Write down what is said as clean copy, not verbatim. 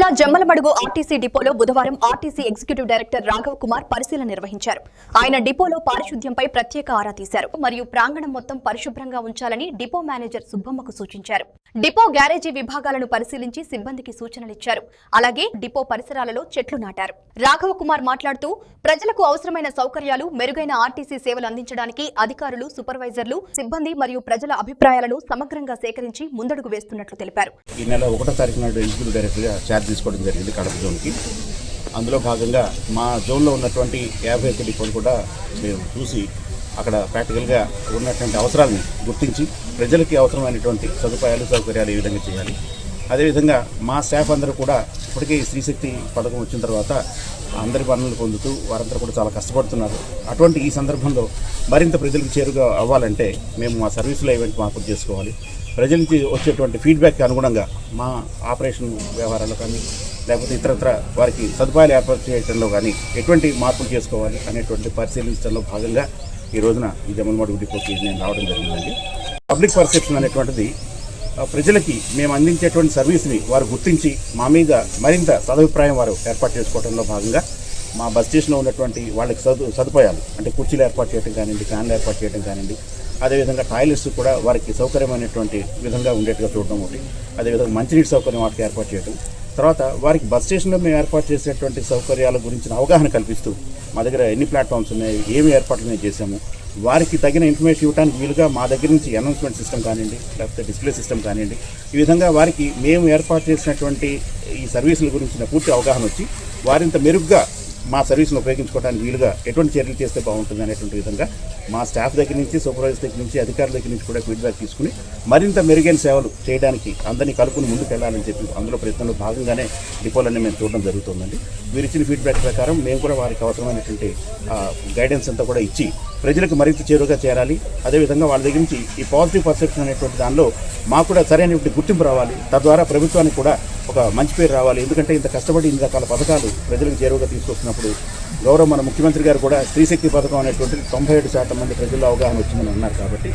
జిల్లా జమ్మలమడుగు ఆర్టీసీ డిపోలో బుధవారం RTC executive director Raghav Kumar పరిశీలన నిర్వహించారు. ఆయన డిపోలో పారిశుద్ధ్యంపై ప్రత్యేక ఆరా తీశారు మరియు ప్రాంగణం మొత్తం పరిశుభ్రంగా ఉంచాలని డిపో మేనేజర్ సుబ్బమ్మకు సూచించారు. డిపో గ్యారేజీ విభాగాలను పరిశీలించి సిబ్బందికి సూచనలిచ్చారు. అలాగే డిపో పరిసరాలలో చెట్లు నాటారు. రాఘవ్ కుమార్ మాట్లాడుతూ ప్రజలకు అవసరమైన సౌకర్యాలు, మెరుగైన ఆర్టీసీ సేవలు అందించడానికి అధికారులు, సూపర్వైజర్లు, సిబ్బంది మరియు ప్రజల అభిప్రాయాలను సమగ్రంగా సేకరించి ముందడుగు వేస్తున్నట్లు తెలిపారు. ఈ నెల 1వ తారీఖు నాడు ఎగ్జిక్యూటివ్ డైరెక్టర్గా ఛార్జ్ తీసుకోవడం జరిగింది కడప జోన్కి. అందులో భాగంగా మా జోన్లో ఉన్నటువంటి 51 డిపోలు కూడా మేము చూసి అక్కడ ప్రాక్టికల్గా ఉన్నటువంటి అవసరాలని గుర్తించి ప్రజలకి అవసరమైనటువంటి సదుపాయాలు, సౌకర్యాలు ఏ విధంగా చేయాలి. అదేవిధంగా మా స్టాఫ్ అందరూ కూడా ఇప్పటికే స్త్రీశక్తి పథకం వచ్చిన తర్వాత అందరి పనులు పొందుతూ వారందరూ కూడా చాలా కష్టపడుతున్నారు. అటువంటి ఈ సందర్భంలో మరింత ప్రజలకు చేరుగా అవ్వాలంటే మేము మా సర్వీసులో ఈవెంట్ మార్పులు చేసుకోవాలి. ప్రజల నుంచి వచ్చేటువంటి ఫీడ్బ్యాక్కి అనుగుణంగా మా ఆపరేషన్ వ్యవహారాలు కానీ లేకపోతే ఇతరత్ర వారికి సదుపాయాలు ఏర్పాటు చేయడంలో కానీ ఎటువంటి మార్పులు చేసుకోవాలి అనేటువంటి పరిశీలించడంలో భాగంగా ఈ రోజున ఈ జమ్మలమడుగు డిపోకి నేను రావడం జరిగిందండి. పబ్లిక్ పర్సెప్షన్ అనేటువంటిది ప్రజలకి మేము అందించేటువంటి సర్వీస్ని వారు గుర్తించి మా మీద మరింత సదభిప్రాయం వారు ఏర్పాటు చేసుకోవడంలో భాగంగా మా బస్ స్టేషన్లో ఉన్నటువంటి వాళ్ళకి సదుపాయాలు అంటే కుర్చీలు ఏర్పాటు చేయడం కానివ్వండి, ఫ్యాన్లు ఏర్పాటు చేయడం కానివ్వండి, అదేవిధంగా టాయిలెట్స్ కూడా వారికి సౌకర్యమైనటువంటి విధంగా ఉండేట్టుగా చూడడం ఒకటి, అదేవిధంగా మంచినీటి సౌకర్యం వాటికి ఏర్పాటు చేయడం, తర్వాత వారికి బస్ స్టేషన్లో మేము ఏర్పాటు చేసేటువంటి సౌకర్యాల గురించిన అవగాహన కల్పిస్తూ మా దగ్గర ఎన్ని ప్లాట్ఫామ్స్ ఉన్నాయి, ఏమి ఏర్పాట్లు మేము చేశాము, వారికి తగిన ఇన్ఫర్మేషన్ ఇవ్వడానికి వీలుగా మా దగ్గర నుంచి అనౌన్స్మెంట్ సిస్టమ్ కానివ్వండి, లేకపోతే డిస్ప్లే సిస్టమ్ కానివ్వండి, ఈ విధంగా వారికి మేము ఏర్పాటు చేసినటువంటి ఈ సర్వీసుల గురించిన పూర్తి అవగాహన వచ్చి వారింత మెరుగ్గా మా సర్వీస్ను ఉపయోగించుకోవడానికి వీలుగా ఎటువంటి చర్యలు చేస్తే బాగుంటుంది అనేటువంటి విధంగా మా స్టాఫ్ దగ్గర నుంచి, సూపర్వైజర్ దగ్గర నుంచి, అధికారుల దగ్గర నుంచి కూడా ఫీడ్బ్యాక్ తీసుకుని మరింత మెరుగైన సేవలు చేయడానికి అందరినీ కలుపుని ముందుకు వెళ్ళాలని చెప్పి అందులో ప్రయత్నంలో భాగంగానే డిపోలన్నీ మేము చూడడం జరుగుతుందండి. మీరు ఇచ్చిన ఫీడ్బ్యాక్ ప్రకారం మేము కూడా వారికి అవసరమైనటువంటి గైడెన్స్ అంతా కూడా ఇచ్చి ప్రజలకు మరింత చేరువుగా చేరాలి. అదేవిధంగా వాళ్ళ దగ్గర నుంచి ఈ పాజిటివ్ పర్సెప్షన్ అనేటువంటి దానిలో మాకు కూడా సరైనటువంటి గుర్తింపు రావాలి. తద్వారా ప్రభుత్వానికి కూడా ఒక మంచి పేరు రావాలి. ఎందుకంటే ఇంత కష్టపడి ఇన్ని రకాల పథకాలు ప్రజలకు చేరువుగా తీసుకొస్తున్నప్పుడు గౌరవ మన ముఖ్యమంత్రి గారు కూడా స్త్రీశక్తి పథకం అనేటువంటి 97% మంది ప్రజల్లో అవగాహన వచ్చిందని అన్నారు. కాబట్టి